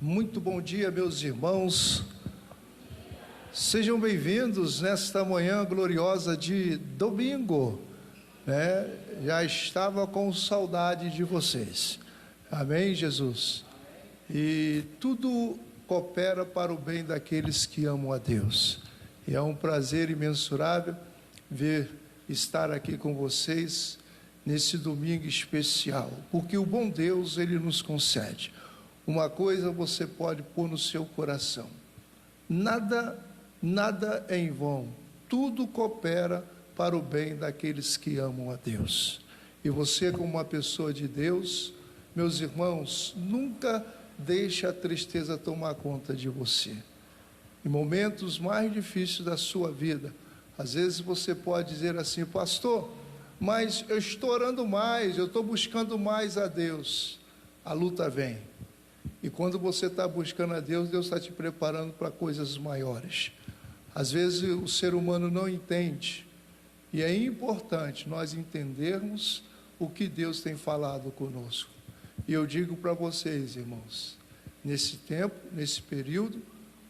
Muito bom dia, meus irmãos. Sejam bem-vindos nesta manhã gloriosa de domingo, né? Já estava com saudade de vocês. Amém, Jesus? E tudo coopera para o bem daqueles que amam a Deus. E é um prazer imensurável estar aqui com vocês nesse domingo especial, porque o bom Deus, Ele nos concede. Uma coisa você pode pôr no seu coração: nada é em vão, tudo coopera para o bem daqueles que amam a Deus. E você, como uma pessoa de Deus, meus irmãos, nunca deixe a tristeza tomar conta de você. Em momentos mais difíceis da sua vida, às vezes você pode dizer assim: pastor, mas eu estou orando mais, eu estou buscando mais a Deus. A luta vem. E quando você está buscando a Deus, Deus está te preparando para coisas maiores. Às vezes o ser humano não entende. E é importante nós entendermos o que Deus tem falado conosco. E eu digo para vocês, irmãos, nesse tempo, nesse período,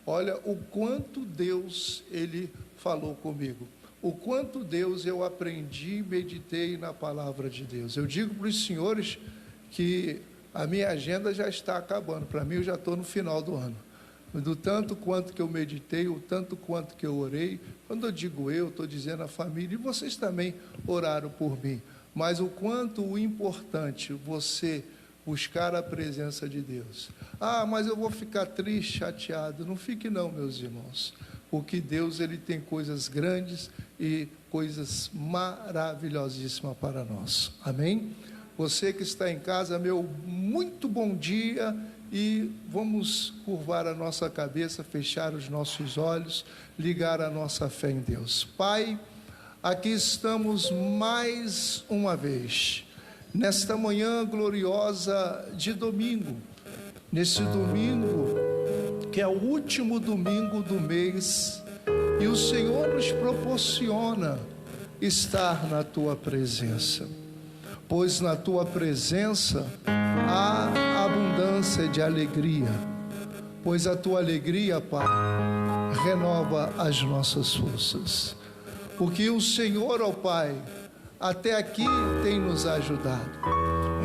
olha o quanto Deus, Ele falou comigo. O quanto Deus eu aprendi e meditei na palavra de Deus. Eu digo para os senhores que a minha agenda já está acabando. Para mim, eu já estou no final do ano. Do tanto quanto que eu meditei, o tanto quanto que eu orei. Quando eu digo eu, estou dizendo a família, e vocês também oraram por mim. Mas o quanto o importante você buscar a presença de Deus. Ah, mas eu vou ficar triste, chateado. Não fique não, meus irmãos. Porque Deus, Ele tem coisas grandes e coisas maravilhosíssimas para nós. Amém? Você que está em casa, meu muito bom dia, e vamos curvar a nossa cabeça, fechar os nossos olhos, ligar a nossa fé em Deus. Pai, aqui estamos mais uma vez, nesta manhã gloriosa de domingo, nesse domingo que é o último domingo do mês, e o Senhor nos proporciona estar na Tua presença. Pois na Tua presença há abundância de alegria, pois a Tua alegria, Pai, renova as nossas forças, porque o Senhor, ó Pai, até aqui tem nos ajudado,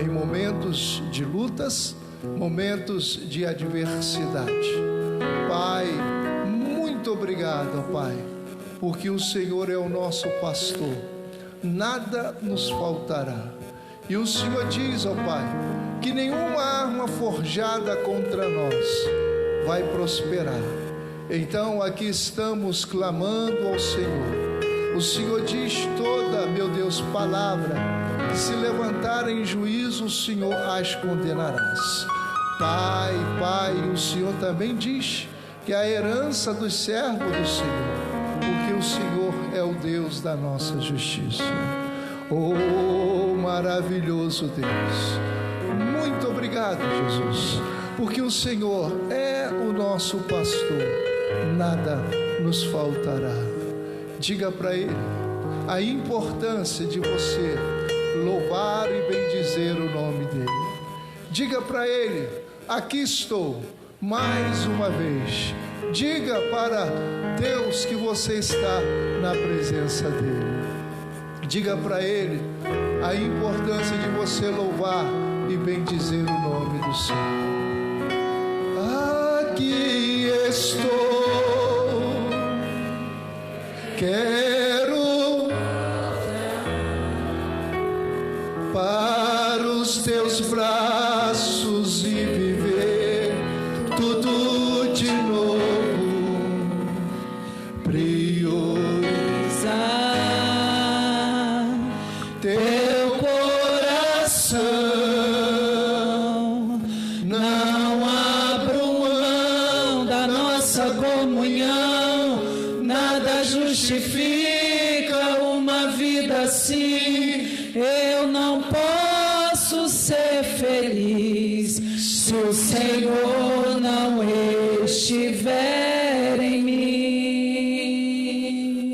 em momentos de lutas, momentos de adversidade. Pai, muito obrigado, ó Pai, porque o Senhor é o nosso pastor, nada nos faltará. E o Senhor diz, ó Pai, que nenhuma arma forjada contra nós vai prosperar. Então aqui estamos clamando ao Senhor. O Senhor diz toda, meu Deus, palavra, que se levantar em juízo, o Senhor as condenarás. Pai, o Senhor também diz que a herança dos servos do Senhor, porque o Senhor é o Deus da nossa justiça. Oh, maravilhoso Deus, muito obrigado, Jesus, porque o Senhor é o nosso pastor, nada nos faltará. Diga para Ele a importância de você louvar e bendizer o nome dEle. Diga para Ele: aqui estou, mais uma vez. Diga para Deus que você está na presença dEle. Diga para Ele a importância de você louvar e bendizer o nome do Senhor. Aqui estou, quero para os teus braços e viver tudo de novo, priorizar teu coração, não abro mão da nossa comunhão, nada justifica uma vida assim. Eu não posso ser feliz se o Senhor não estiver em mim.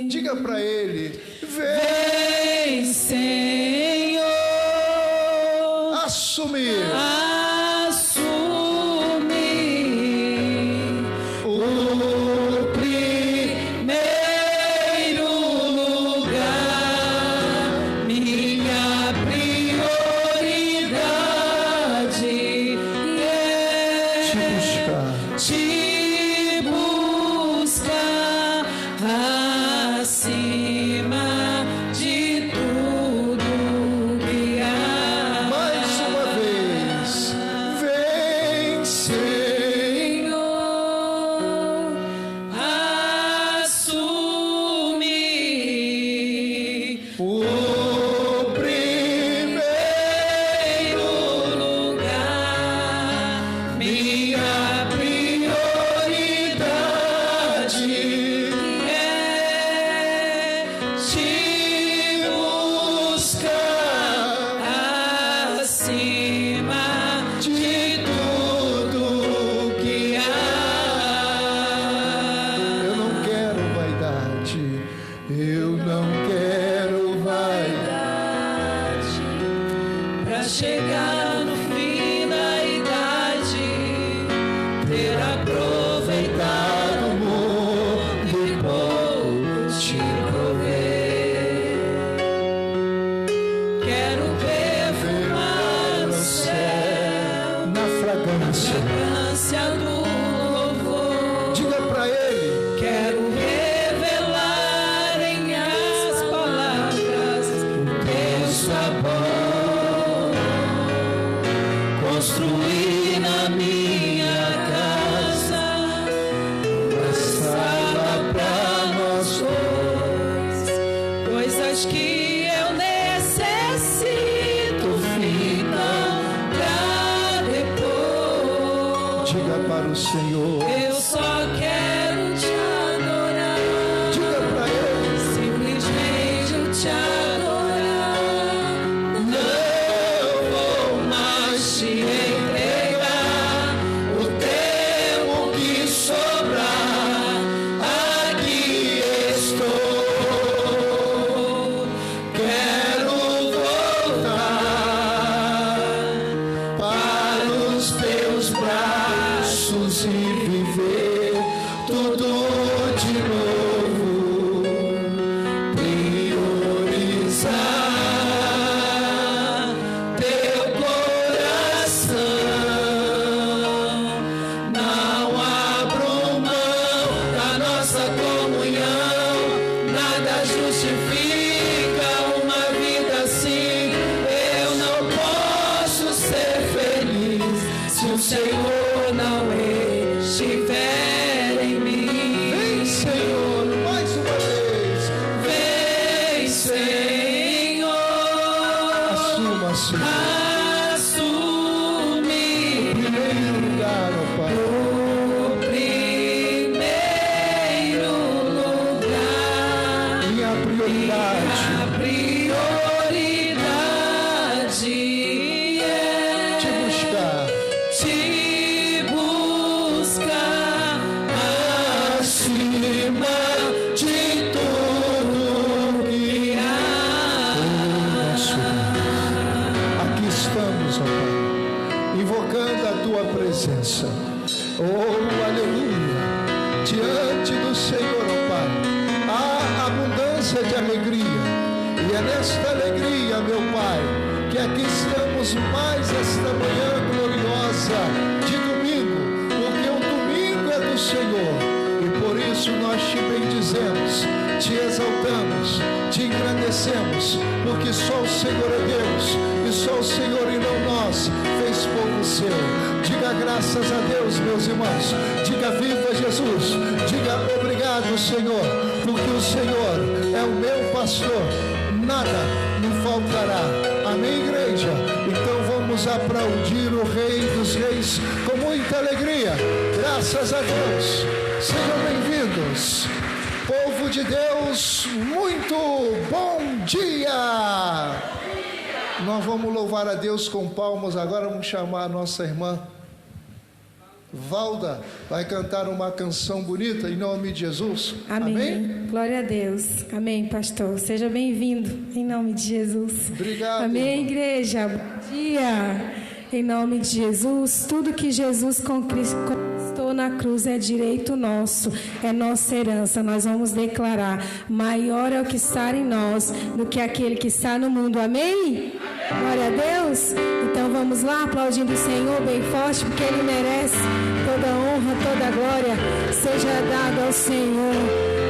Diga para Ele: vem, Senhor, assumir te buscar acima de tudo que há. Mais uma vez, vem, Senhor, assume o primeiro lugar, minha prioridade é te buscar acima de tudo que há. Eu não quero vaidade, eu não quero vaidade. Pra chegar no fim da idade, ter aproveitado o mundo e pouco te prover. Quero perfumar o céu, Na fragrância, fragrância do louvor. diga para ele: Quero revelar em as palavras o teu sabor, construir na minha casa uma sala pra nós dois, coisas que eu necessito ficam pra depois. diga para o Senhor, Eu só quero te adorar. diga para ele: Simplesmente eu te adorar. Não vou mais te entregar o tempo que sobrar. Aqui estou. Quero voltar para os teus braços e viver tudo de novo. Priorizar teu coração. Não abro mão da nossa comunhão. Nada justifica uma vida assim. Eu não posso ser feliz se o Senhor não estiver em mim. vem, Senhor, mais uma vez, Vem, Senhor, assuma, Senhor, assume em primeiro lugar, ó Pai, o primeiro lugar. minha prioridade. A prioridade é Te buscar te buscar acima de tudo que há. nosso Deus. Aqui estamos, ó Pai, invocando a tua presença. Oh, aleluia! Diante do Senhor, ó Pai, há abundância de alegria. E é nesta alegria, meu Pai, que aqui estamos mais esta manhã gloriosa de domingo, porque o domingo é do Senhor. E por isso nós te bendizemos, te exaltamos, te engrandecemos, porque só o Senhor é Deus, e só o Senhor e não nós fez povo seu. Diga graças a Deus, meus irmãos, diga viva Jesus, diga obrigado, Senhor, porque o Senhor é o meu pastor, nada me faltará. Amém, igreja? Então vamos aplaudir o Rei dos Reis com muita alegria. Graças a Deus. Sejam bem-vindos. Povo de Deus, muito bom dia! Nós vamos louvar a Deus com palmas. Agora vamos chamar a nossa irmã Valda, vai cantar uma canção bonita em nome de Jesus. Amém. Amém? Glória a Deus. Amém, pastor. Seja bem-vindo em nome de Jesus. Obrigado. Amém, igreja. Bom dia. Em nome de Jesus, tudo que Jesus conquistou na cruz é direito nosso, é nossa herança. Nós vamos declarar: maior é o que está em nós do que aquele que está no mundo. Amém? Amém. Glória a Deus. Então vamos lá, aplaudindo o Senhor bem forte, porque Ele merece toda a honra, toda a glória seja dada ao Senhor,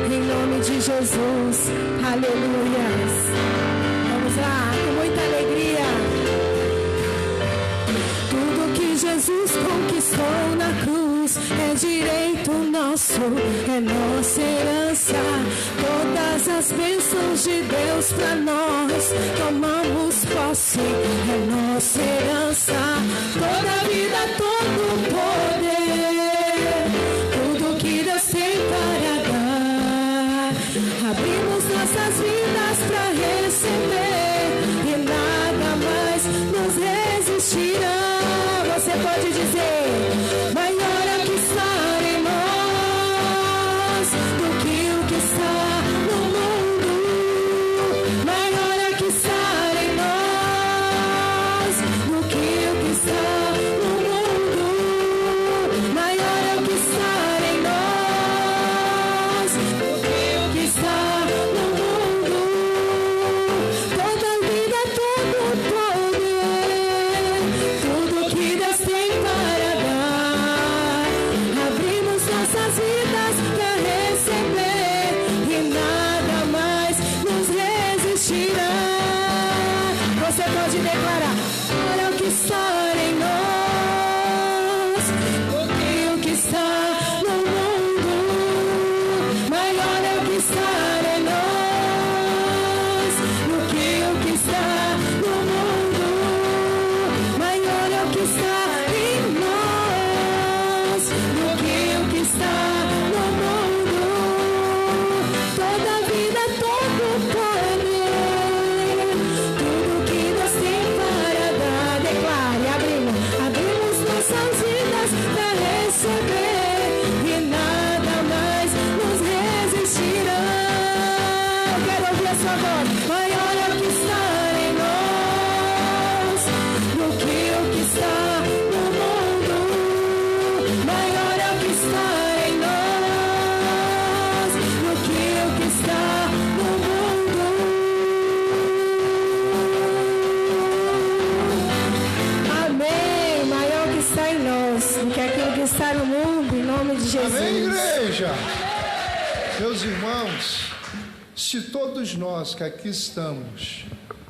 em nome de Jesus. Aleluia. Vamos lá, com muita alegria. Tudo que Jesus conquistou na cruz é direito nosso, é nossa herança. Todas as bênçãos de Deus pra nós tomamos posse, é nossa herança. Toda a vida, todo o poder, tudo que Deus tem para dar, abrimos nossas vidas pra receber e nada mais nos resistirá. Você pode dizer: maior é o que está em nós do que o que está no mundo. Maior é o que está em nós do que o que está no mundo. Maior é o que está em nós do que o que está no mundo. Toda a vida, todo o poder, tudo que Deus tem para dar, abrimos nossas vidas para receber e nada mais nos resistirá. Você pode declarar: olha o que está em nós do que o que está no mundo. Maior é o que está em nós do que o que está no mundo. Maior é o que está em nós do que o que está no mundo. Toda a vida, todo o poder, tudo que Deus tem para dar. Declare: abrimos nossas vidas para receber e nada mais nos resistirá. Eu quero ouvir a sua voz. Maior é o que está em nós do que o que está no mundo. Maior é o que está em nós do que o que está no mundo. Amém. Maior que está em nós do que aquilo que está no mundo, em nome de Jesus. Amém, igreja? Meus irmãos, se todos nós que aqui estamos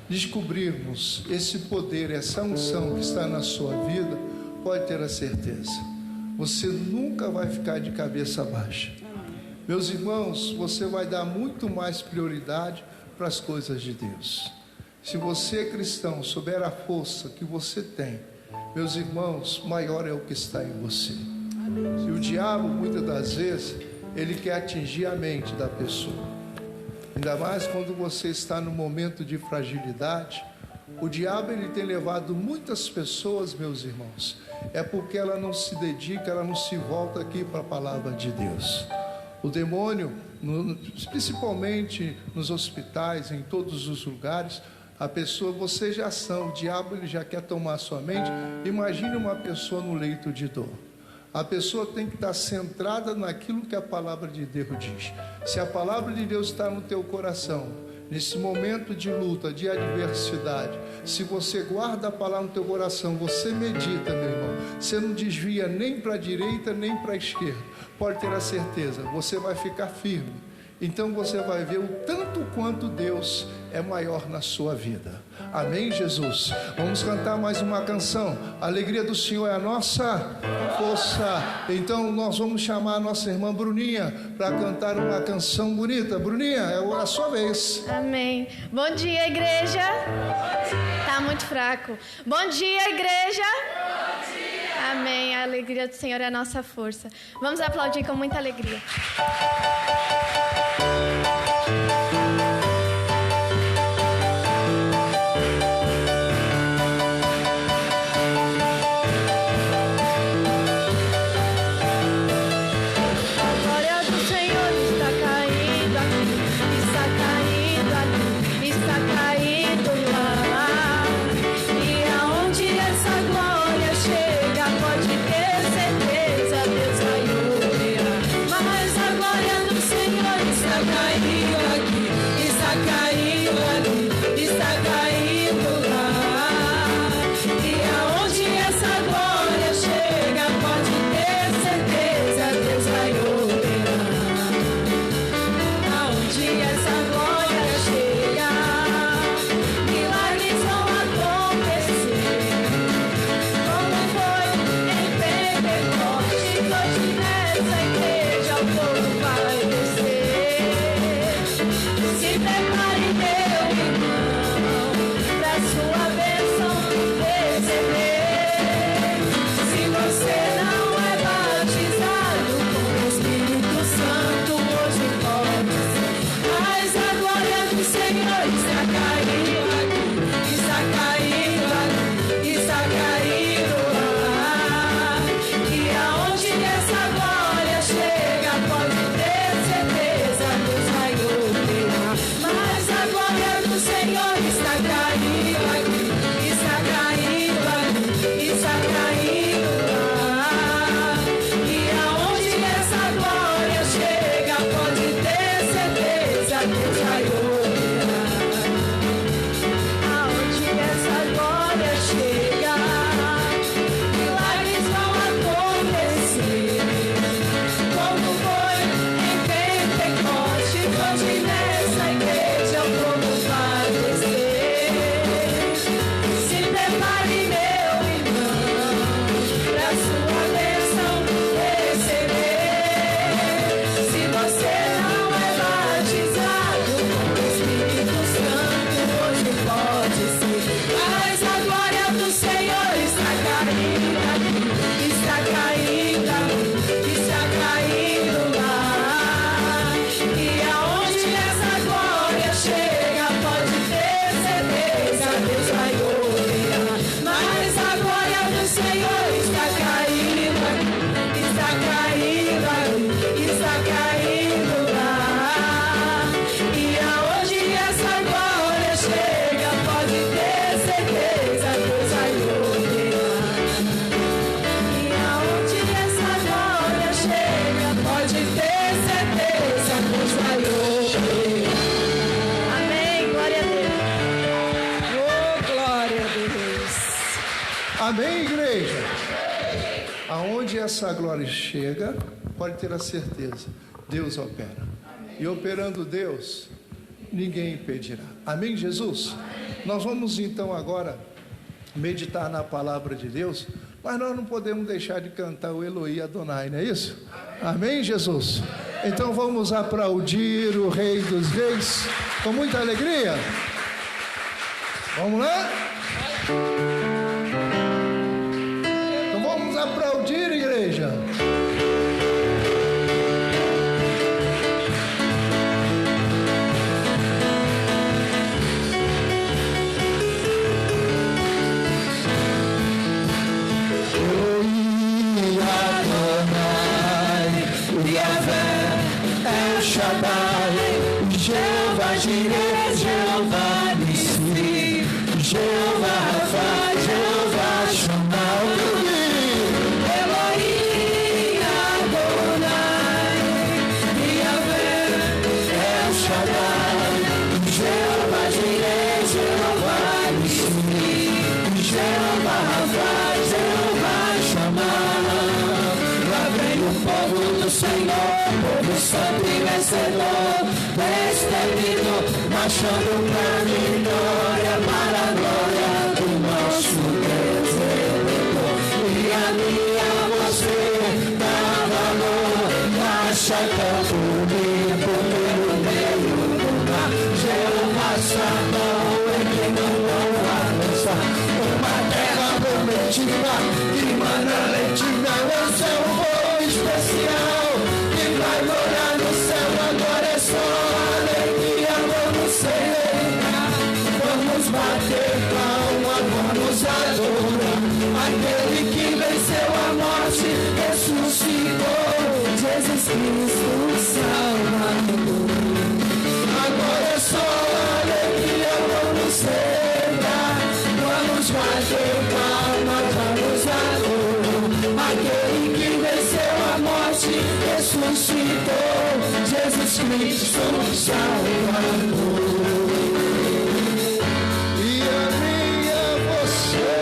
descobrirmos esse poder, essa unção que está na sua vida, pode ter a certeza, você nunca vai ficar de cabeça baixa. Meus irmãos, você vai dar muito mais prioridade para as coisas de Deus. Se você, cristão, souber a força que você tem, meus irmãos, maior é o que está em você. E o diabo, muitas das vezes, ele quer atingir a mente da pessoa. Ainda mais quando você está no momento de fragilidade. O diabo, ele tem levado muitas pessoas, meus irmãos, é porque ela não se dedica, ela não se volta aqui para a palavra de Deus. O demônio, principalmente nos hospitais, em todos os lugares, a pessoa, vocês já são, o diabo, ele já quer tomar sua mente. Imagine uma pessoa no leito de dor. A pessoa tem que estar centrada naquilo que a palavra de Deus diz. Se a palavra de Deus está no teu coração, nesse momento de luta, de adversidade, se você guarda a palavra no teu coração, você medita, meu irmão, você não desvia nem para a direita, nem para a esquerda, pode ter a certeza, você vai ficar firme. Então você vai ver o tanto quanto Deus é maior na sua vida. Amém, Jesus? Vamos cantar mais uma canção. A alegria do Senhor é a nossa força. Então nós vamos chamar a nossa irmã Bruninha para cantar uma canção bonita. Bruninha, é a sua vez. Amém. Bom dia, igreja. Tá muito fraco. Bom dia, igreja. Bom dia. Amém. A alegria do Senhor é a nossa força. Vamos aplaudir com muita alegria. Mas a glória do Amém, igreja? Aonde essa glória chega, pode ter a certeza, Deus opera. E operando Deus, ninguém impedirá. Amém, Jesus? Nós vamos então agora meditar na palavra de Deus, mas nós não podemos deixar de cantar o Eloi Adonai, não é isso? Amém, Jesus? Então vamos aplaudir o Rei dos Reis com muita alegria. Vamos lá? Então vamos aplaudir, igreja. Jeová Jireh, Jeová Nissi, Jeová Rafa, Jeová Shammah, Elohim Adonai, Yahvé, El Shaddai, Jeová Jireh, Jeová Nissi, Jeová Rafa, Jeová Shammah. Lá vem o povo do Senhor, povo santo e vencedor, destemido, marchando pra vitória, para a glória do nosso Deus Redentor. E a mim e a você dá valor, marcha campo limpo pelo meio do mar. Jeová Sabaoth é quem mandou avançar, uma terra prometida, que mana leite e mel, é o seu povo especial, que vai morar no céu. Agora é só alegria, vamos celebrar, vamos bater palma, vamos adorar aquele que venceu a morte, ressuscitou, Jesus Cristo Salvador. Agora é só alegria, vamos celebrar, vamos bater palma, vamos adorar aquele que venceu a morte, ressuscitou, Jesus Cristo Salvador. E a mim e a você.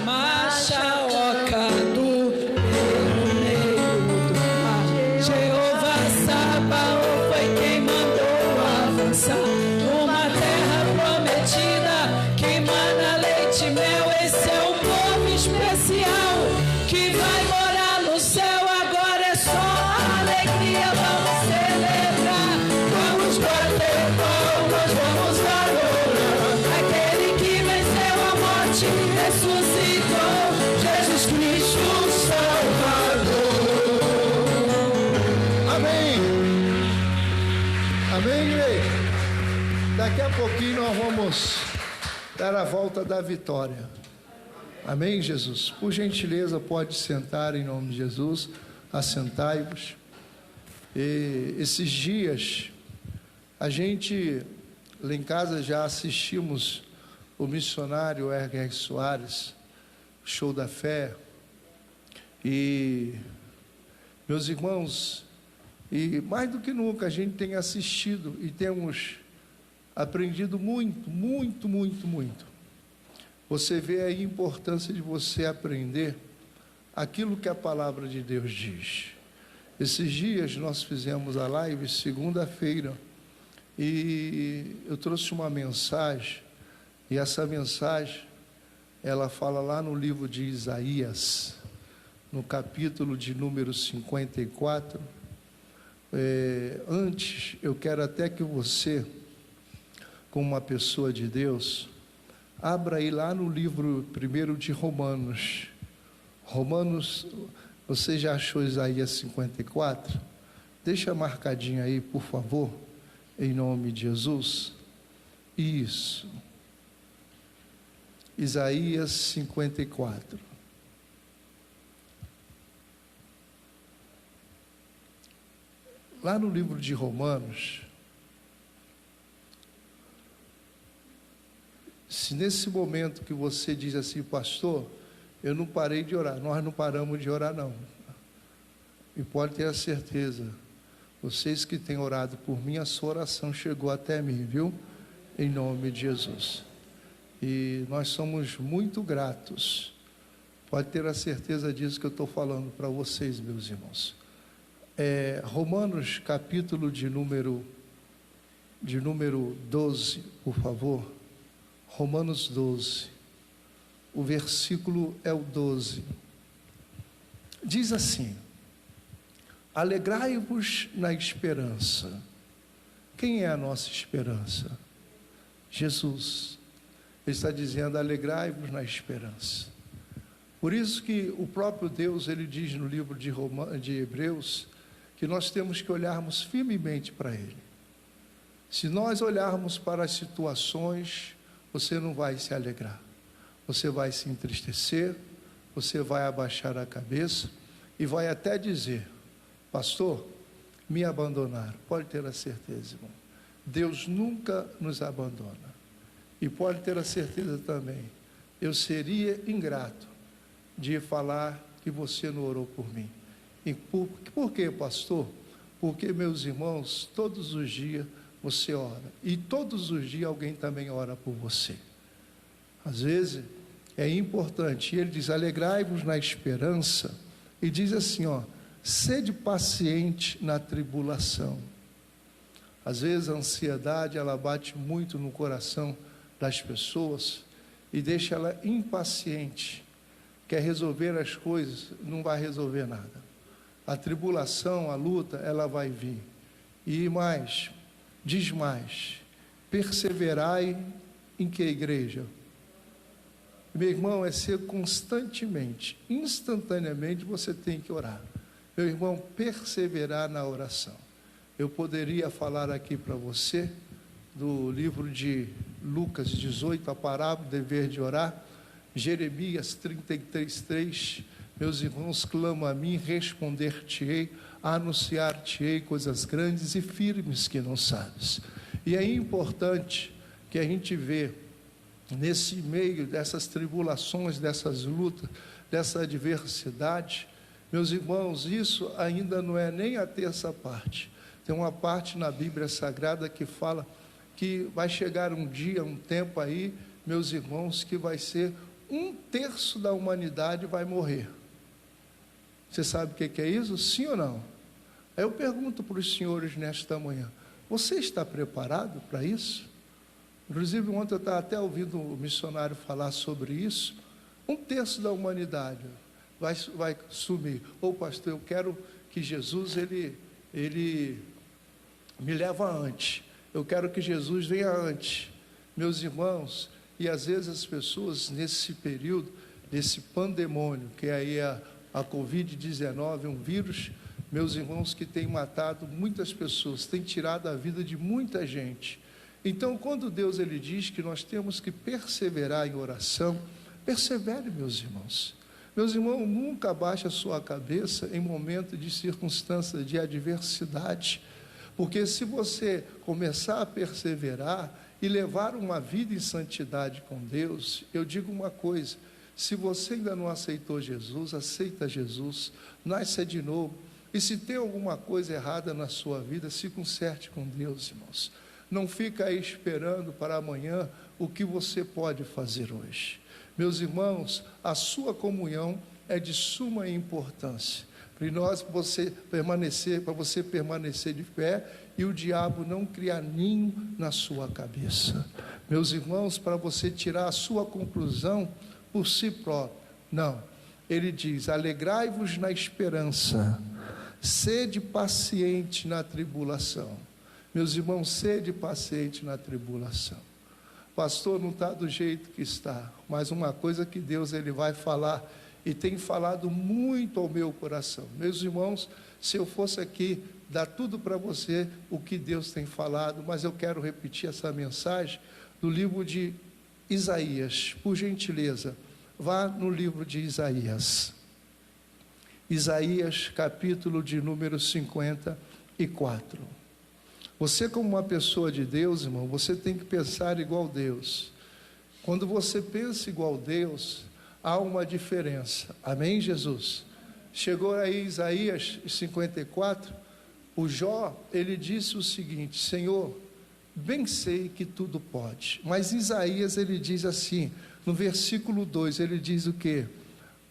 Marcha ocado pelo meio do mar. Jeová Sabaoth foi quem mandou avançar. Uma terra prometida que mana leite e mel. Esse é um povo especial que vai morar no céu. Agora é só alegria, vamos celebrar, vamos bater palmas, vamos adorar aquele que venceu a morte, ressuscitou, Jesus Cristo Salvador. Amém. Amém, igreja? Daqui a pouquinho nós vamos dar a volta da vitória. Amém, Jesus? Por gentileza, pode sentar em nome de Jesus. Assentai-vos. E esses dias, a gente, lá em casa, já assistimos o missionário R.R. Soares, Show da Fé. E, meus irmãos, e mais do que nunca, a gente tem assistido e temos aprendido muito, muito, muito, muito. Você vê a importância de você aprender aquilo que a palavra de Deus diz. Esses dias nós fizemos a live, segunda-feira, e eu trouxe uma mensagem, e essa mensagem, ela fala lá no livro de Isaías, no capítulo de número 54. Antes, eu quero até que você, como uma pessoa de Deus, abra aí lá no livro 1 de Romanos. Romanos, você já achou Isaías 54? Deixa marcadinho aí, por favor, em nome de Jesus. Isso. Isaías 54. Lá no livro de Romanos, se nesse momento que você diz assim, pastor, eu não parei de orar, nós não paramos de orar não. E pode ter a certeza, vocês que têm orado por mim, a sua oração chegou até mim, viu? em nome de Jesus. E nós somos muito gratos. Pode ter a certeza disso que eu estou falando para vocês, meus irmãos. Romanos, capítulo de número 12, por favor. Romanos 12. O versículo é o 12. Diz assim: alegrai-vos na esperança. Quem é a nossa esperança? Jesus. Ele está dizendo: alegrai-vos na esperança. Por isso que o próprio Deus, ele diz no livro de Hebreus, que nós temos que olharmos firmemente para Ele. Se nós olharmos para as situações, você não vai se alegrar. Você vai se entristecer, você vai abaixar a cabeça e vai até dizer: pastor, me abandonaram. Pode ter a certeza, irmão. Deus nunca nos abandona. E pode ter a certeza também, eu seria ingrato de falar que você não orou por mim. E por quê, pastor? Porque, meus irmãos, todos os dias você ora. E todos os dias alguém também ora por você. Às vezes é importante. E ele diz: alegrai-vos na esperança. E diz assim, sede paciente na tribulação. Às vezes a ansiedade, ela bate muito no coração das pessoas e deixa ela impaciente. Quer resolver as coisas, não vai resolver nada. A tribulação, a luta, ela vai vir. E mais, diz mais: perseverai em que, igreja? Meu irmão, é ser constantemente, instantaneamente você tem que orar. Meu irmão, perseverar na oração. Eu poderia falar aqui para você do livro de Lucas 18, a parábola do dever de orar. Jeremias 33:3, meus irmãos, clama a mim, responder-te-ei, anunciar-te-ei coisas grandes e firmes que não sabes. E é importante que a gente vê, nesse meio dessas tribulações, dessas lutas, dessa adversidade, meus irmãos, isso ainda não é nem a terça parte. Tem uma parte na Bíblia Sagrada que fala que vai chegar um dia, um tempo aí, meus irmãos, que vai ser 1/3 da humanidade vai morrer. Você sabe o que é isso? Sim ou não? Aí eu pergunto para os senhores nesta manhã: você está preparado para isso? Inclusive ontem eu estava até ouvindo o missionário falar sobre isso. 1/3 da humanidade vai sumir. Ô pastor, eu quero que Jesus ele me leva antes. Eu quero que Jesus venha antes. Meus irmãos, e às vezes as pessoas nesse período, desse pandemônio, que aí é a Covid-19, um vírus, meus irmãos, que tem matado muitas pessoas, tem tirado a vida de muita gente. Então, quando Deus ele diz que nós temos que perseverar em oração, persevere, meus irmãos. Meus irmãos, nunca abaixe a sua cabeça em momento de circunstância de adversidade, porque se você começar a perseverar e levar uma vida em santidade com Deus, eu digo uma coisa: se você ainda não aceitou Jesus, aceita Jesus, nasce de novo, e se tem alguma coisa errada na sua vida, se conserte com Deus, irmãos. Não fica aí esperando para amanhã o que você pode fazer hoje. Meus irmãos, a sua comunhão é de suma importância. Para você permanecer de pé e o diabo não criar ninho na sua cabeça. Meus irmãos, para você tirar a sua conclusão por si próprio. Não. Ele diz: alegrai-vos na esperança, sede paciente na tribulação. Meus irmãos, sede paciente na tribulação. Pastor, não está do jeito que está, mas uma coisa que Deus ele vai falar, e tem falado muito ao meu coração. Meus irmãos, se eu fosse aqui dar tudo para você o que Deus tem falado, mas eu quero repetir essa mensagem do livro de Isaías. Por gentileza, vá no livro de Isaías. Isaías, capítulo de número 54. Você, como uma pessoa de Deus, irmão, você tem que pensar igual a Deus. Quando você pensa igual a Deus, há uma diferença. Amém, Jesus? Chegou aí Isaías 54, o Jó, ele disse o seguinte: Senhor, bem sei que tudo pode. Mas Isaías, ele diz assim, no versículo 2, ele diz o quê?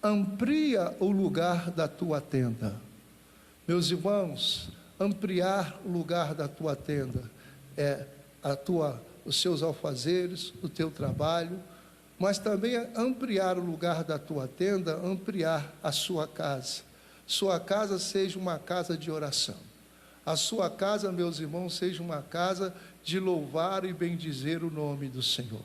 Amplia o lugar da tua tenda. Meus irmãos, ampliar o lugar da tua tenda é os seus alfazeres, o teu trabalho, mas também ampliar o lugar da tua tenda, ampliar a sua casa. Sua casa seja uma casa de oração. A sua casa, meus irmãos, seja uma casa de louvar e bendizer o nome do Senhor.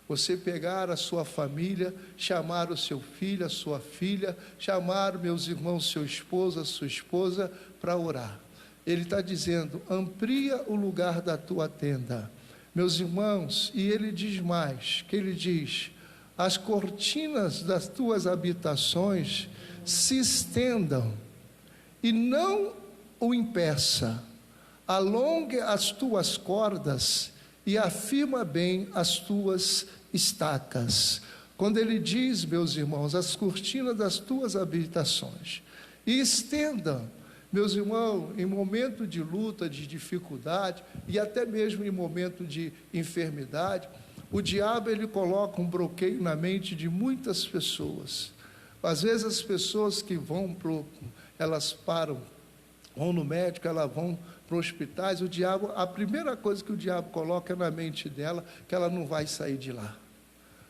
Você pegar a sua família, chamar o seu filho, a sua filha, chamar, meus irmãos, seu esposo, a sua esposa, para orar. Ele está dizendo, amplia o lugar da tua tenda. Meus irmãos, e ele diz mais, que ele diz, as cortinas das tuas habitações se estendam e não o impeça, alongue as tuas cordas e afirma bem as tuas estacas. Quando ele diz, meus irmãos, as cortinas das tuas habitações, e estendam, meus irmãos, em momento de luta, de dificuldade, e até mesmo em momento de enfermidade, o diabo, ele coloca um bloqueio na mente de muitas pessoas. Às vezes as pessoas que vão vão no médico, elas vão para hospitais, o diabo, a primeira coisa que o diabo coloca na mente dela, que ela não vai sair de lá.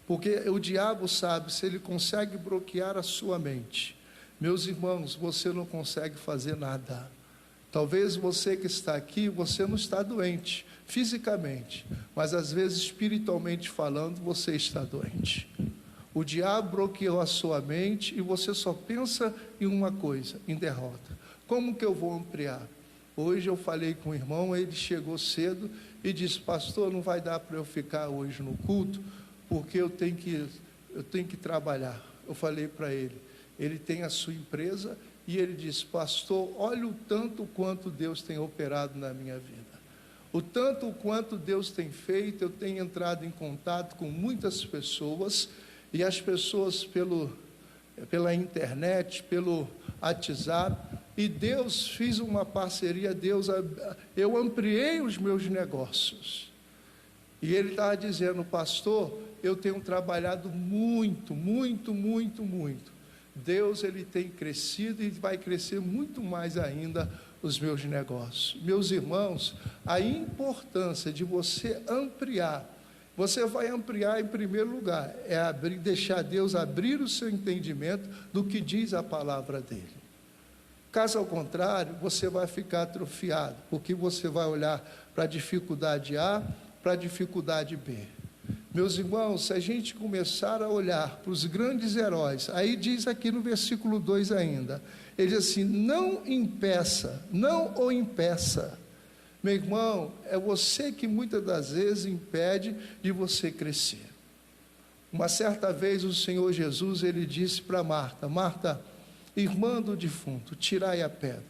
Porque o diabo sabe, se ele consegue bloquear a sua mente, meus irmãos, você não consegue fazer nada. Talvez você que está aqui, você não está doente fisicamente, mas às vezes espiritualmente falando, você está doente. O diabo bloqueou a sua mente e você só pensa em uma coisa, em derrota. Como que eu vou ampliar? Hoje eu falei com o irmão, ele chegou cedo e disse, pastor, não vai dar para eu ficar hoje no culto, porque eu tenho que trabalhar. Eu falei para ele tem a sua empresa, e ele disse, pastor, olha o tanto quanto Deus tem operado na minha vida. O tanto quanto Deus tem feito, eu tenho entrado em contato com muitas pessoas, e as pessoas pela internet, pelo WhatsApp, e Deus fez uma parceria, eu ampliei os meus negócios. E ele estava dizendo, pastor, eu tenho trabalhado muito, muito, muito, muito. Deus, ele tem crescido e vai crescer muito mais ainda os meus negócios. Meus irmãos, a importância de você ampliar, você vai ampliar em primeiro lugar, deixar Deus abrir o seu entendimento do que diz a palavra dele. Caso ao contrário, você vai ficar atrofiado, porque você vai olhar para a dificuldade A, para a dificuldade B. Meus irmãos, se a gente começar a olhar para os grandes heróis, aí diz aqui no versículo 2 ainda, ele diz assim, não o impeça. Meu irmão, é você que muitas das vezes impede de você crescer. Uma certa vez o Senhor Jesus, ele disse para Marta, Marta, irmã do defunto, tirai a pedra.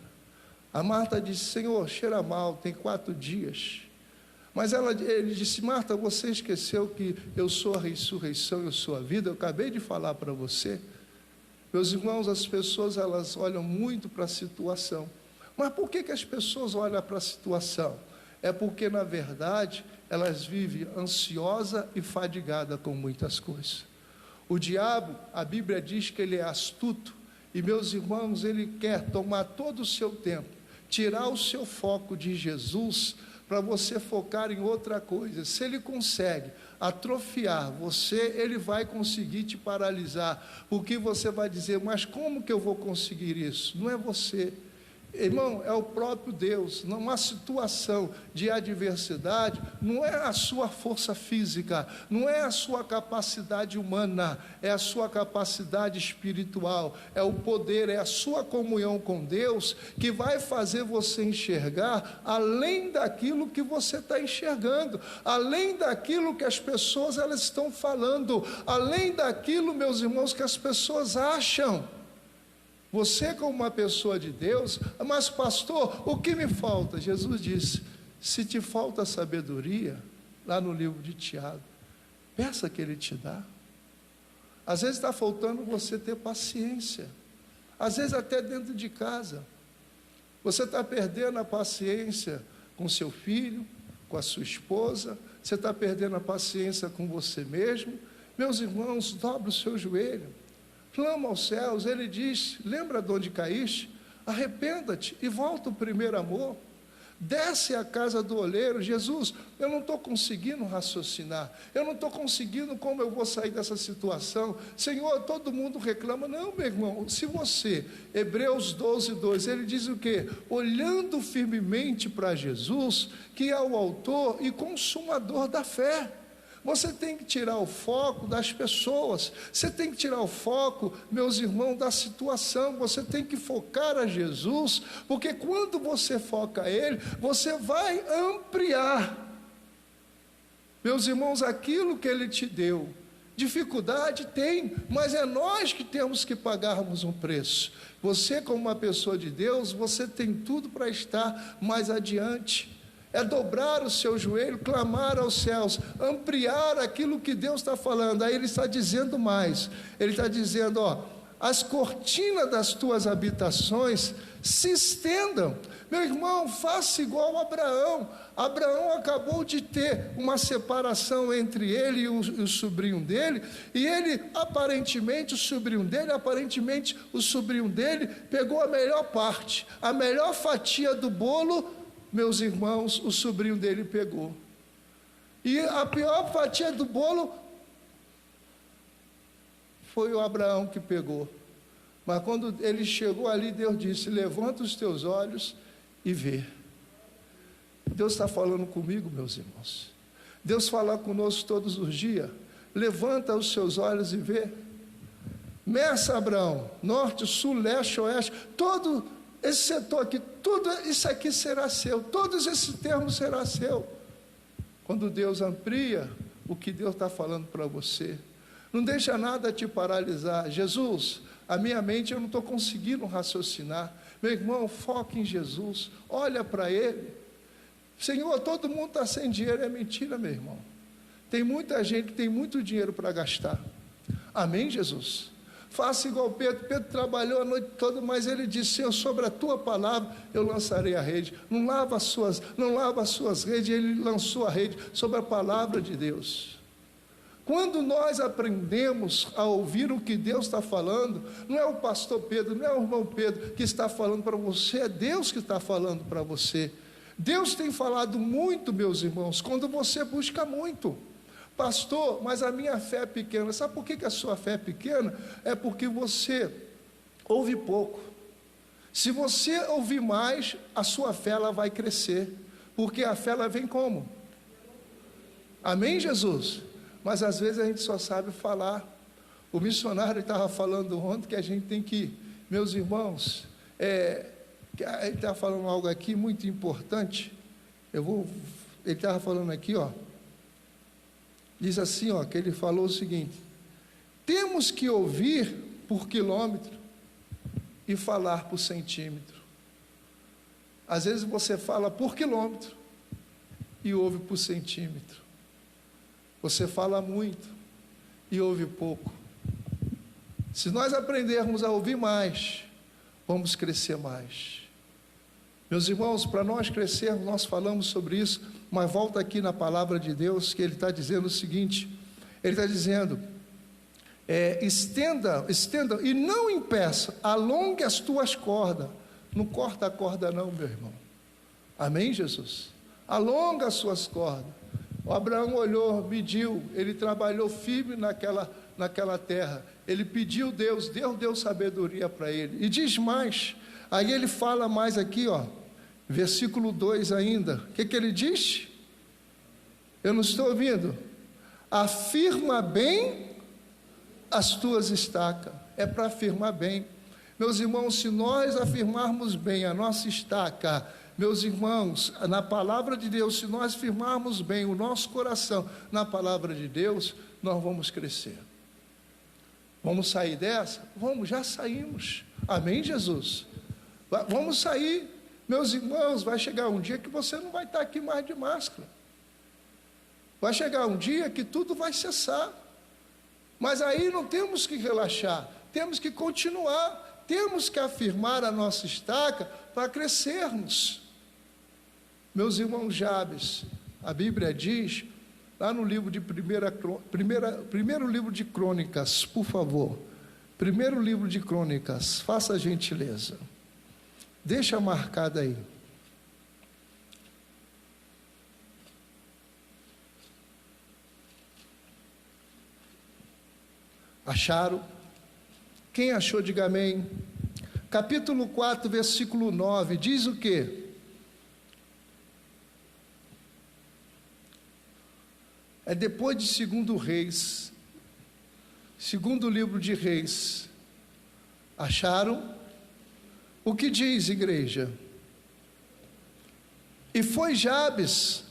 A Marta disse, Senhor, cheira mal, tem 4 dias. Mas ele disse, Marta, você esqueceu que eu sou a ressurreição, eu sou a vida, eu acabei de falar para você. Meus irmãos, as pessoas, elas olham muito para a situação. Mas por que as pessoas olham para a situação? É porque, na verdade, elas vivem ansiosa e fadigada com muitas coisas. O diabo, a Bíblia diz que ele é astuto, e meus irmãos, ele quer tomar todo o seu tempo, tirar o seu foco de Jesus, para você focar em outra coisa. Se ele consegue atrofiar você, ele vai conseguir te paralisar, porque você vai dizer, mas como que eu vou conseguir isso? Não é você, irmão, é o próprio Deus. Numa situação de adversidade, não é a sua força física, não é a sua capacidade humana, é a sua capacidade espiritual, é o poder, é a sua comunhão com Deus, que vai fazer você enxergar além daquilo que você está enxergando, além daquilo que as pessoas elas estão falando, além daquilo, meus irmãos, que as pessoas acham. Você, como uma pessoa de Deus, mas pastor, o que me falta? Jesus disse, se te falta sabedoria, lá no livro de Tiago, peça que ele te dá. Às vezes está faltando você ter paciência, às vezes até dentro de casa, você está perdendo a paciência com seu filho, com a sua esposa, você está perdendo a paciência com você mesmo. Meus irmãos, dobre o seu joelho, clama aos céus. Ele diz: lembra de onde caíste? Arrependa-te e volta ao primeiro amor. Desce à casa do oleiro. Jesus, eu não estou conseguindo raciocinar, eu não estou conseguindo como eu vou sair dessa situação. Senhor, todo mundo reclama. Não, meu irmão, se você, Hebreus 12:2, ele diz o quê? Olhando firmemente para Jesus, que é o autor e consumador da fé. Você tem que tirar o foco das pessoas, você tem que tirar o foco, meus irmãos, da situação. Você tem que focar a Jesus, porque quando você foca a Ele, você vai ampliar, meus irmãos, aquilo que Ele te deu. Dificuldade tem, mas é nós que temos que pagarmos um preço. Você, como uma pessoa de Deus, você tem tudo para estar mais adiante. É dobrar o seu joelho, clamar aos céus, ampliar aquilo que Deus está falando. Aí Ele está dizendo mais, Ele está dizendo, as cortinas das tuas habitações se estendam. Meu irmão, faça igual a Abraão. Abraão acabou de ter uma separação entre ele e o sobrinho dele, e ele, aparentemente, o sobrinho dele pegou a melhor parte, a melhor fatia do bolo. Meus irmãos, o sobrinho dele pegou. E a pior fatia do bolo foi o Abraão que pegou. Mas quando ele chegou ali, Deus disse: levanta os teus olhos e vê. Deus está falando comigo, meus irmãos. Deus fala conosco todos os dias. Levanta os seus olhos e vê. Meça, Abraão, norte, sul, leste, oeste, todo esse setor aqui, tudo isso aqui será seu, todos esses termos será seu. Quando Deus amplia o que Deus está falando para você, não deixa nada te paralisar. Jesus, a minha mente, eu não estou conseguindo raciocinar. Meu irmão, foca em Jesus, olha para Ele. Senhor, todo mundo está sem dinheiro. É mentira, meu irmão. Tem muita gente que tem muito dinheiro para gastar. Amém, Jesus? Faça igual Pedro. Pedro trabalhou a noite toda, mas ele disse: Senhor, sobre a tua palavra eu lançarei a rede. Não lava as suas redes. Ele lançou a rede sobre a palavra de Deus. Quando nós aprendemos a ouvir o que Deus está falando, não é o pastor Pedro, não é o irmão Pedro que está falando para você, é Deus que está falando para você. Deus tem falado muito, meus irmãos, quando você busca muito. Pastor, mas a minha fé é pequena. Sabe por que a sua fé é pequena? É porque você ouve pouco. Se você ouvir mais, a sua fé ela vai crescer. Porque a fé ela vem como? Amém, Jesus? Mas às vezes a gente só sabe falar. O missionário estava falando ontem que a gente tem que, meus irmãos, ele estava falando algo aqui muito importante. Ele estava falando aqui, diz assim, que ele falou o seguinte: temos que ouvir por quilômetro e falar por centímetro. Às vezes você fala por quilômetro e ouve por centímetro. Você fala muito e ouve pouco. Se nós aprendermos a ouvir mais, vamos crescer mais. Meus irmãos, para nós crescermos, nós falamos sobre isso, mas volta aqui na palavra de Deus, que Ele está dizendo o seguinte, Ele está dizendo, estenda e não impeça, alongue as tuas cordas. Não corta a corda não, meu irmão. Amém, Jesus? Alonga as suas cordas. O Abraão olhou, mediu, ele trabalhou firme naquela terra. Ele pediu Deus deu sabedoria para ele. E diz mais, aí ele fala mais aqui, versículo 2 ainda. O que ele diz? Eu não estou ouvindo. Afirma bem as tuas estacas. É para afirmar bem. Meus irmãos, se nós afirmarmos bem a nossa estaca, meus irmãos, na palavra de Deus, se nós firmarmos bem o nosso coração na palavra de Deus, nós vamos crescer. Vamos sair dessa? Vamos, já saímos. Amém, Jesus? Vamos sair. Meus irmãos, vai chegar um dia que você não vai estar aqui mais de máscara. Vai chegar um dia que tudo vai cessar. Mas aí não temos que relaxar, temos que continuar, temos que afirmar a nossa estaca para crescermos. Meus irmãos, Jabes, A Bíblia diz, lá no livro de primeiro livro de Crônicas, por favor. Primeiro livro de Crônicas, faça a gentileza. Deixa marcado aí. Acharam? Quem achou, diga amém. Capítulo 4, versículo 9, diz o quê? É depois de 2 Reis, segundo livro de Reis. Acharam? O que diz, igreja? E foi Jabes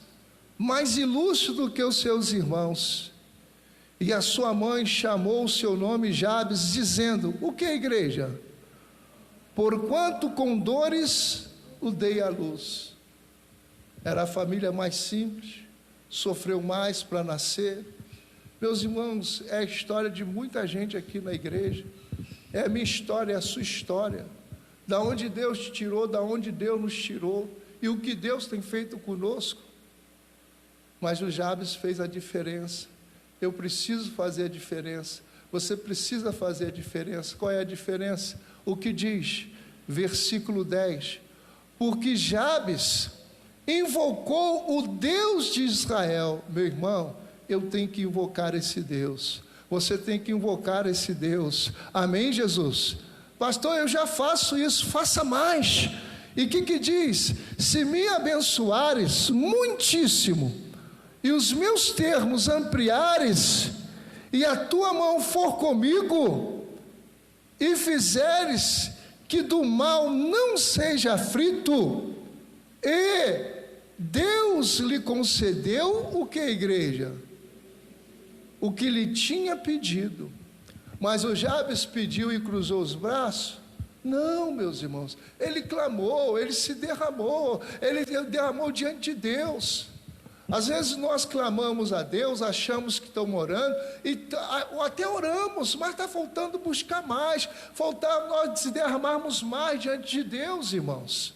mais ilustre do que os seus irmãos, e a sua mãe chamou o seu nome Jabes, dizendo, o que, igreja? Porquanto com dores o dei à luz. Era a família mais simples, sofreu mais para nascer. Meus irmãos, é a história de muita gente aqui na igreja, é a minha história, é a sua história, da onde Deus te tirou, da onde Deus nos tirou, e o que Deus tem feito conosco. Mas o Jabes fez a diferença. Eu preciso fazer a diferença, você precisa fazer a diferença. Qual é a diferença? O que diz? Versículo 10, porque Jabes invocou o Deus de Israel. Meu irmão, eu tenho que invocar esse Deus, você tem que invocar esse Deus, amém, Jesus? Pastor, eu já faço isso, faça mais. E o que diz? Se me abençoares muitíssimo, e os meus termos ampliares, e a tua mão for comigo, e fizeres que do mal não seja aflito, e Deus lhe concedeu o que, igreja? O que lhe tinha pedido. Mas o Jabes pediu e cruzou os braços? Não, meus irmãos, ele clamou, ele se derramou, ele derramou diante de Deus. Às vezes nós clamamos a Deus, achamos que estamos orando, ou até oramos, mas está faltando buscar mais, faltar nós se derramarmos mais diante de Deus, irmãos.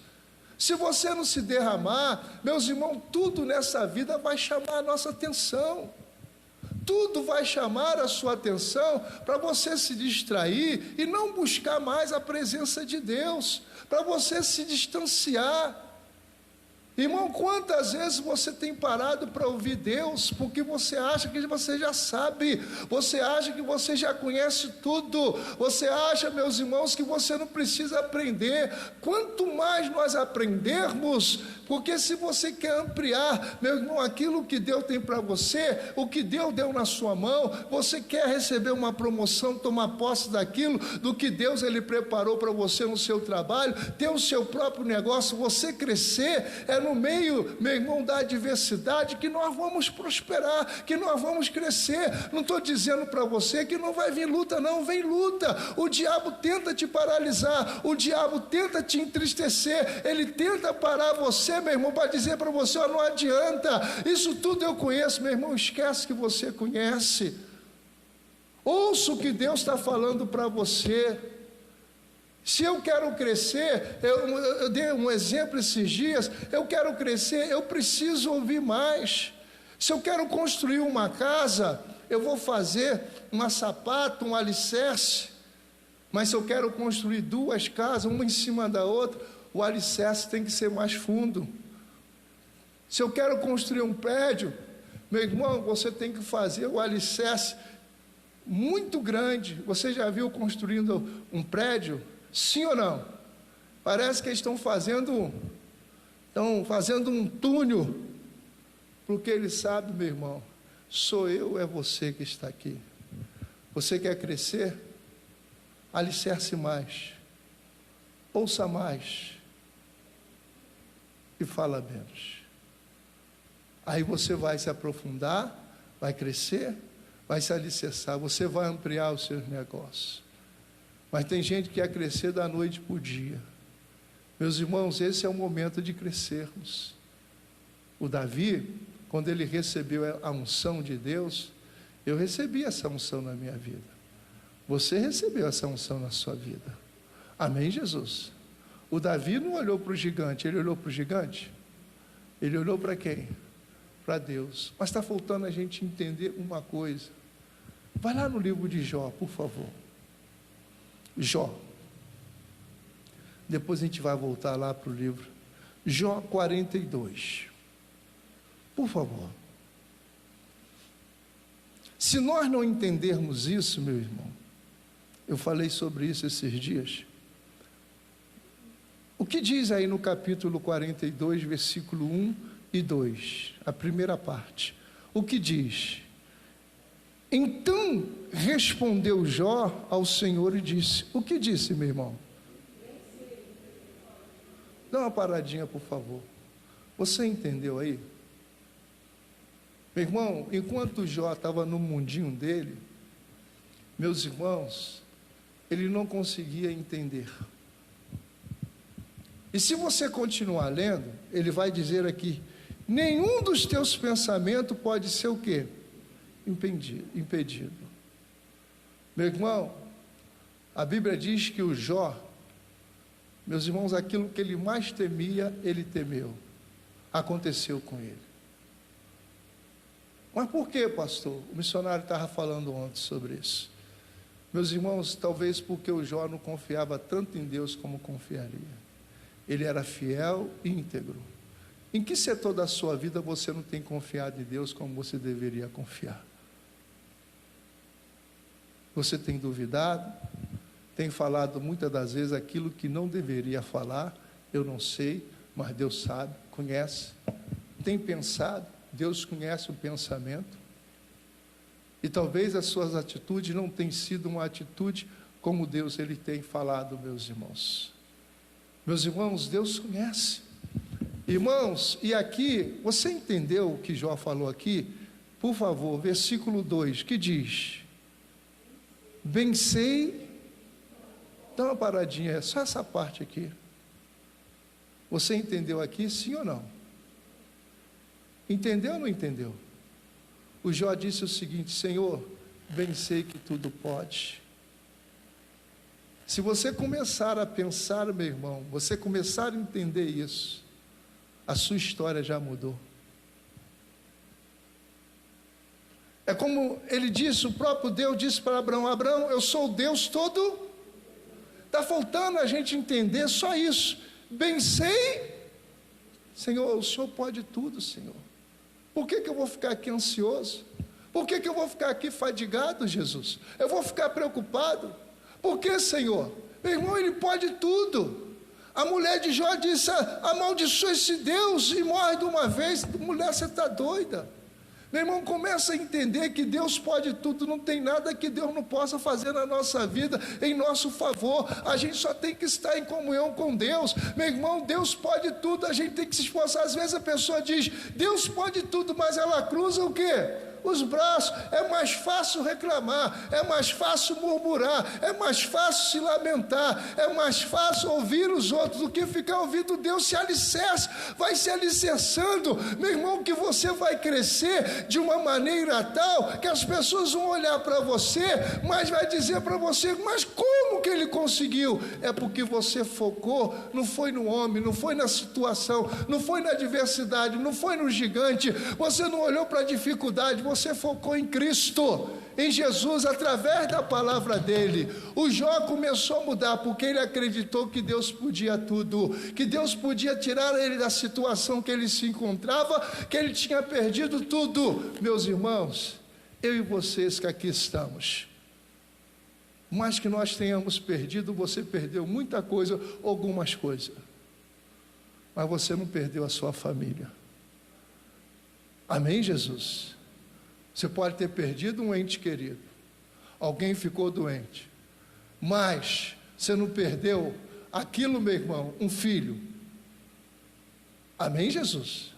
Se você não se derramar, meus irmãos, tudo nessa vida vai chamar a nossa atenção, tudo vai chamar a sua atenção para você se distrair e não buscar mais a presença de Deus, para você se distanciar. Irmão, quantas vezes você tem parado para ouvir Deus, porque você acha que você já sabe, você acha que você já conhece tudo, você acha, meus irmãos, que você não precisa aprender. Quanto mais nós aprendermos, porque se você quer ampliar, meu irmão, aquilo que Deus tem para você, o que Deus deu na sua mão, você quer receber uma promoção, tomar posse daquilo, do que Deus ele preparou para você no seu trabalho, ter o seu próprio negócio, você crescer, é no meio, meu irmão, da adversidade que nós vamos prosperar, que nós vamos crescer. Não estou dizendo para você que não vai vir luta, não, vem luta. O diabo tenta te paralisar, o diabo tenta te entristecer, ele tenta parar você, meu irmão, para dizer para você, ó, não adianta, isso tudo eu conheço. Meu irmão, esquece que você conhece. Ouça o que Deus está falando para você. Se eu quero crescer, eu dei um exemplo esses dias, eu quero crescer, eu preciso ouvir mais. Se eu quero construir uma casa, eu vou fazer uma sapata, um alicerce, mas se eu quero construir 2 casas, uma em cima da outra, o alicerce tem que ser mais fundo. Se eu quero construir um prédio, meu irmão, você tem que fazer o alicerce muito grande. Você já viu construindo um prédio? Sim ou não? Parece que eles estão fazendo um túnel, porque ele sabe, meu irmão, sou eu, é você que está aqui. Você quer crescer? Alicerce mais, ouça mais e fala menos. Aí você vai se aprofundar, vai crescer, vai se alicerçar, você vai ampliar os seus negócios. Mas tem gente que quer crescer da noite para o dia. Meus irmãos, esse é o momento de crescermos. O Davi, quando ele recebeu a unção de Deus, eu recebi essa unção na minha vida. Você recebeu essa unção na sua vida. Amém, Jesus? O Davi não olhou para o gigante, ele olhou para o gigante? Ele olhou para quem? para Deus. Mas está faltando a gente entender uma coisa. Vai lá no livro de Jó, por favor. Jó. Depois a gente vai voltar lá para o livro. Jó 42. Por favor. Se nós não entendermos isso, meu irmão, eu falei sobre isso esses dias. O que diz aí no capítulo 42, versículo 1 e 2, a primeira parte? O que diz? Então respondeu Jó ao Senhor e disse: o que disse, meu irmão? Dá uma paradinha, por favor. Você entendeu aí? Meu irmão, enquanto Jó estava no mundinho dele, meus irmãos, ele não conseguia entender. E se você continuar lendo, ele vai dizer aqui: nenhum dos teus pensamentos pode ser o quê? Impedido. Meu irmão, a Bíblia diz que o Jó, meus irmãos, aquilo que ele mais temia, ele temeu. Aconteceu com ele. Mas por que, pastor? O missionário estava falando ontem sobre isso. Meus irmãos, talvez porque o Jó não confiava tanto em Deus como confiaria. Ele era fiel e íntegro. Em que setor da sua vida você não tem confiado em Deus como você deveria confiar? Você tem duvidado? Tem falado muitas das vezes aquilo que não deveria falar? Eu não sei, mas Deus sabe, conhece. Tem pensado? Deus conhece o pensamento. E talvez as suas atitudes não tenham sido uma atitude como Deus ele tem falado, meus irmãos. Meus irmãos, Deus conhece. Irmãos, e aqui, você entendeu o que Jó falou aqui? Por favor, versículo 2, que diz: bem sei, dá uma paradinha, é só essa parte aqui. Você entendeu aqui, sim ou não? Entendeu ou não entendeu? O Jó disse o seguinte: Senhor, bem sei que tudo pode. Se você começar a pensar, meu irmão, você começar a entender isso, a sua história já mudou. É como ele disse, o próprio Deus disse para Abraão: Abraão, eu sou o Deus todo. Está faltando a gente entender só isso. Bem sei, Senhor, o Senhor pode tudo, Senhor. Por que eu vou ficar aqui ansioso? Por que eu vou ficar aqui fadigado, Jesus? Eu vou ficar preocupado? Por que, Senhor? Meu irmão, Ele pode tudo. A mulher de Jó disse: amaldiçoa esse Deus e morre de uma vez. Mulher, você está doida? Meu irmão, começa a entender que Deus pode tudo, não tem nada que Deus não possa fazer na nossa vida, em nosso favor. A gente só tem que estar em comunhão com Deus. Meu irmão, Deus pode tudo, a gente tem que se esforçar. Às vezes a pessoa diz: Deus pode tudo, mas ela cruza o quê? Os braços. É mais fácil reclamar, é mais fácil murmurar, é mais fácil se lamentar, é mais fácil ouvir os outros do que ficar ouvindo Deus. Se alicerce, vai se alicerçando, meu irmão, que você vai crescer de uma maneira tal que as pessoas vão olhar para você, mas vai dizer para você: mas como que ele conseguiu? É porque você focou, não foi no homem, não foi na situação, não foi na adversidade, não foi no gigante, você não olhou para a dificuldade, você focou em Cristo, em Jesus, através da palavra dele. O Jó começou a mudar, porque ele acreditou que Deus podia tudo, que Deus podia tirar ele da situação que ele se encontrava, que ele tinha perdido tudo. Meus irmãos, eu e vocês que aqui estamos, mais que nós tenhamos perdido, você perdeu muita coisa, algumas coisas, mas você não perdeu a sua família. Amém, Jesus? Você pode ter perdido um ente querido, alguém ficou doente, mas você não perdeu aquilo, meu irmão, um filho. Amém, Jesus?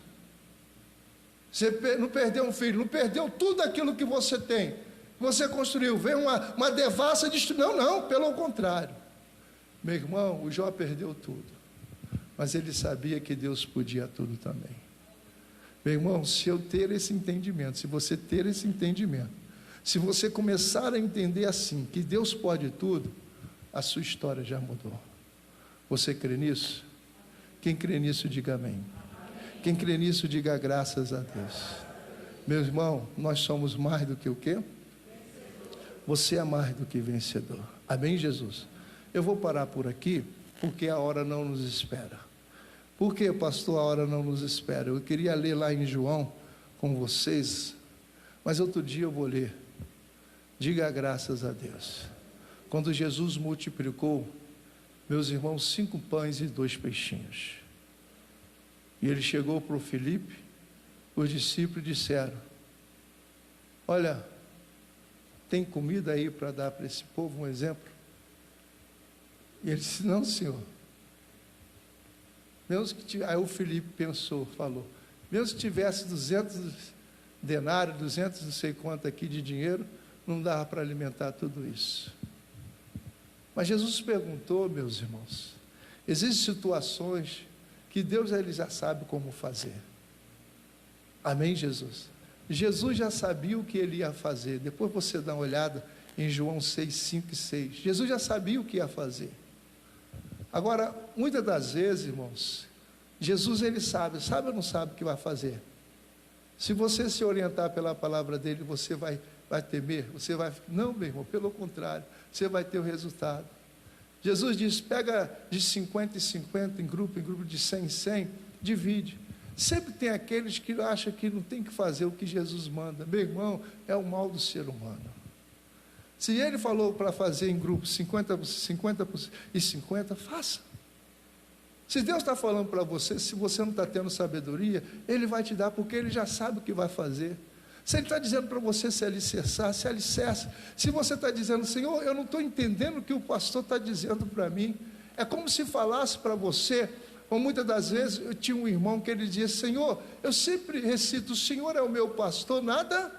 Você não perdeu um filho, não perdeu tudo aquilo que você tem, você construiu. Vem uma devassa de... Não, pelo contrário. Meu irmão, o Jó perdeu tudo, mas ele sabia que Deus podia tudo também. Meu irmão, se eu ter esse entendimento, se você ter esse entendimento, se você começar a entender assim, que Deus pode tudo, a sua história já mudou. Você crê nisso? Quem crê nisso, diga amém. Quem crê nisso, diga graças a Deus. Meu irmão, nós somos mais do que o quê? Você é mais do que vencedor. Amém, Jesus? Eu vou parar por aqui, porque a hora não nos espera. Por que, pastor, a hora não nos espera? Eu queria ler lá em João com vocês, mas outro dia eu vou ler. Diga graças a Deus. Quando Jesus multiplicou, meus irmãos, 5 pães e 2 peixinhos. E ele chegou para o Filipe, os discípulos disseram: olha, tem comida aí para dar para esse povo, um exemplo? E ele disse: não, senhor. Aí o Filipe pensou, falou: mesmo se tivesse 200 denários, 200 não sei quanto aqui de dinheiro, não dava para alimentar tudo isso. Mas Jesus perguntou, meus irmãos, existem situações que Deus ele já sabe como fazer. Amém, Jesus? Jesus já sabia o que ele ia fazer. Depois você dá uma olhada em João 6, 5 e 6. Jesus já sabia o que ia fazer. Agora, muitas das vezes, irmãos, Jesus ele sabe ou não sabe o que vai fazer? Se você se orientar pela palavra dele, você vai temer, você vai... Não, meu irmão, pelo contrário, você vai ter o resultado. Jesus diz: pega de 50 em 50, em grupo de 100 em 100, divide. Sempre tem aqueles que acham que não tem que fazer o que Jesus manda. Meu irmão, é o mal do ser humano. Se ele falou para fazer em grupo 50 e 50, faça. Se Deus está falando para você, se você não está tendo sabedoria, ele vai te dar, porque ele já sabe o que vai fazer. Se ele está dizendo para você se alicerçar, se alicerce. Se você está dizendo: Senhor, eu não estou entendendo o que o pastor está dizendo para mim. É como se falasse para você, ou muitas das vezes, eu tinha um irmão que ele dizia: Senhor, eu sempre recito, o Senhor é o meu pastor, nada,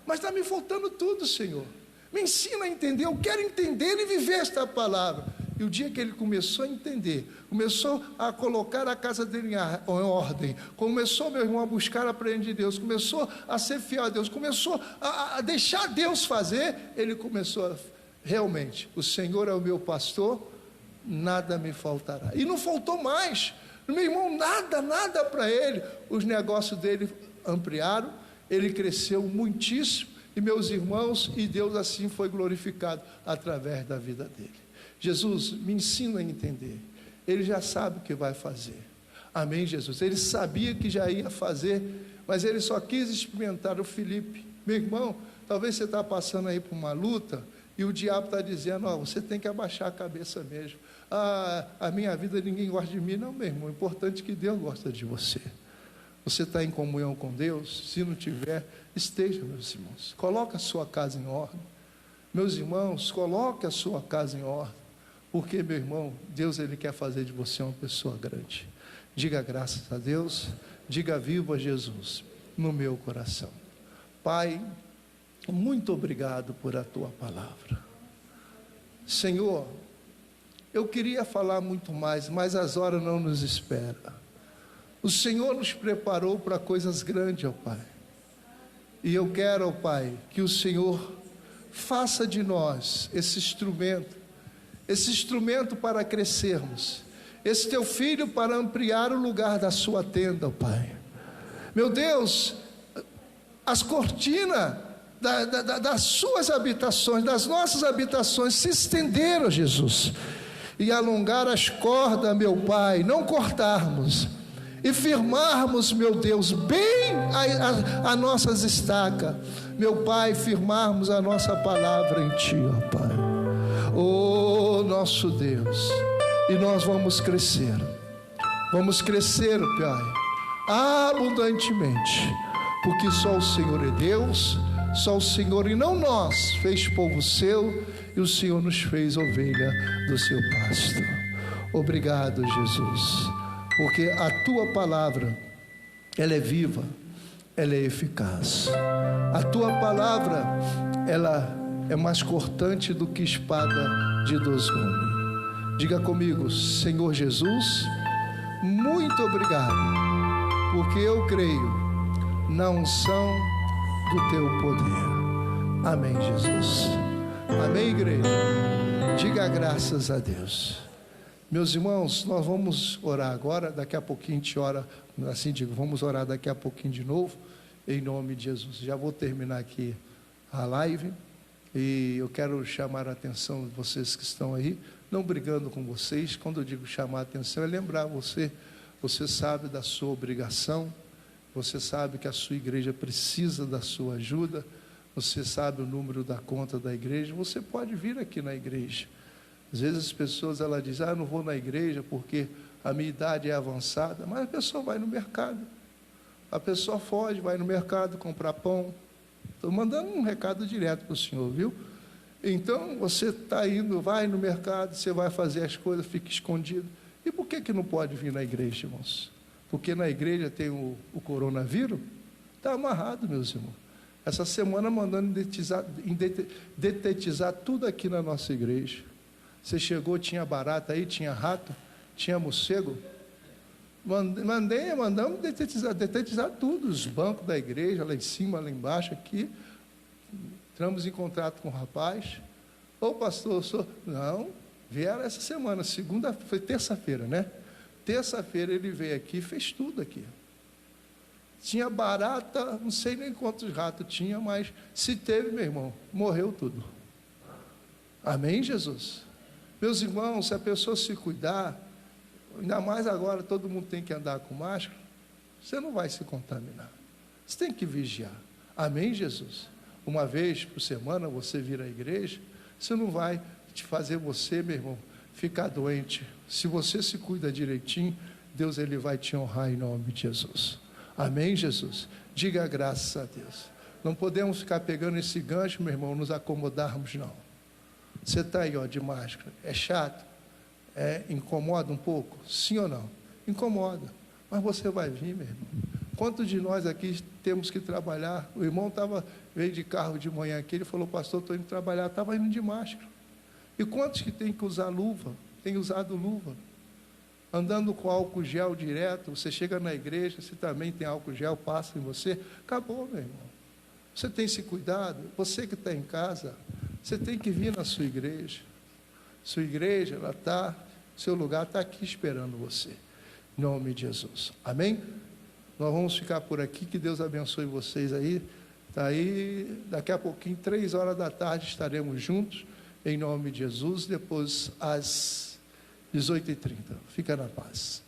mas está me faltando tudo, Senhor. Me ensina a entender, eu quero entender e viver esta palavra. E o dia que ele começou a entender, começou a colocar a casa dele em ordem, começou, meu irmão, a buscar a presença de Deus, começou a ser fiel a Deus, começou a deixar Deus fazer, ele começou a, realmente, o Senhor é o meu pastor, nada me faltará. E não faltou mais, meu irmão, nada para ele. Os negócios dele ampliaram, ele cresceu muitíssimo, e meus irmãos, e Deus assim foi glorificado através da vida dele. Jesus, me ensina a entender. Ele já sabe o que vai fazer. Amém, Jesus? Ele sabia que já ia fazer, mas ele só quis experimentar o Filipe. Meu irmão, talvez você está passando aí por uma luta, e o diabo está dizendo: ó, você tem que abaixar a cabeça mesmo. A minha vida, ninguém gosta de mim. Não, meu irmão, o importante é que Deus gosta de você. Você está em comunhão com Deus? Se não tiver, esteja, meus irmãos. Coloque a sua casa em ordem. Meus irmãos, coloque a sua casa em ordem. Porque, meu irmão, Deus ele quer fazer de você uma pessoa grande. Diga graças a Deus, diga viva Jesus no meu coração. Pai, muito obrigado por a tua palavra. Senhor, eu queria falar muito mais, mas as horas não nos esperam. O Senhor nos preparou para coisas grandes, ó Pai. E eu quero, ó Pai, que o Senhor faça de nós esse instrumento para crescermos, esse teu filho para ampliar o lugar da sua tenda, ó Pai. Meu Deus, as cortinas das suas habitações, das nossas habitações se estenderam, Jesus, e alongar as cordas, meu Pai, não cortarmos, e firmarmos, meu Deus, bem as nossas estacas, meu Pai, firmarmos a nossa palavra em Ti, ó Pai. Oh, nosso Deus, e nós vamos crescer, Pai, abundantemente, porque só o Senhor é Deus, só o Senhor e não nós fez povo seu, e o Senhor nos fez ovelha do seu pasto. Obrigado, Jesus, porque a tua palavra, ela é viva, ela é eficaz. A tua palavra, ela é mais cortante do que espada de 2 gumes. Diga comigo: Senhor Jesus, muito obrigado, porque eu creio na unção do teu poder. Amém, Jesus. Amém, igreja. Diga graças a Deus. Meus irmãos, nós vamos orar agora, daqui a pouquinho a gente ora, assim digo, vamos orar daqui a pouquinho de novo, em nome de Jesus. Já vou terminar aqui a live, e eu quero chamar a atenção de vocês que estão aí, não brigando com vocês. Quando eu digo chamar a atenção, é lembrar você sabe da sua obrigação, você sabe que a sua igreja precisa da sua ajuda, você sabe o número da conta da igreja, você pode vir aqui na igreja. Às vezes as pessoas dizem, não vou na igreja porque a minha idade é avançada, mas a pessoa vai no mercado, a pessoa foge, vai no mercado comprar pão. Estou mandando um recado direto para o senhor, viu? Então, você está indo, vai no mercado, você vai fazer as coisas, fica escondido. E por que não pode vir na igreja, irmãos? Porque na igreja tem o coronavírus? Está amarrado, meus irmãos. Essa semana mandando detetizar tudo aqui na nossa igreja. Você chegou, tinha barata aí, tinha rato, tinha morcego. Mandamos detetizar tudo, os bancos da igreja, lá em cima, lá embaixo, aqui. Entramos em contato com o rapaz. Ô pastor, não, vieram essa semana, foi terça-feira, né? Terça-feira ele veio aqui e fez tudo aqui. Tinha barata, não sei nem quantos ratos tinha, mas se teve, meu irmão, morreu tudo. Amém, Jesus? Meus irmãos, se a pessoa se cuidar, ainda mais agora, todo mundo tem que andar com máscara, você não vai se contaminar. Você tem que vigiar. Amém, Jesus? Uma vez por semana você vir à igreja, isso não vai te fazer você, meu irmão, ficar doente. Se você se cuida direitinho, Deus ele vai te honrar em nome de Jesus. Amém, Jesus? Diga graças a Deus. Não podemos ficar pegando esse gancho, meu irmão, nos acomodarmos, não. Você está aí, de máscara. É chato? Incomoda um pouco? Sim ou não? Incomoda. Mas você vai vir, meu irmão. Quantos de nós aqui temos que trabalhar? O irmão veio de carro de manhã aqui, ele falou, pastor, estou indo trabalhar, estava indo de máscara. E quantos que tem que usar luva? Tem usado luva. Andando com álcool gel direto, você chega na igreja, você também tem álcool gel, passa em você, acabou, meu irmão. Você tem esse cuidado, você que está em casa, você tem que vir na sua igreja. Sua igreja, seu lugar está aqui esperando você. Em nome de Jesus. Amém? Nós vamos ficar por aqui, que Deus abençoe vocês aí. Está aí, daqui a pouquinho, 3 horas da tarde, estaremos juntos, em nome de Jesus, depois às 18h30. Fica na paz.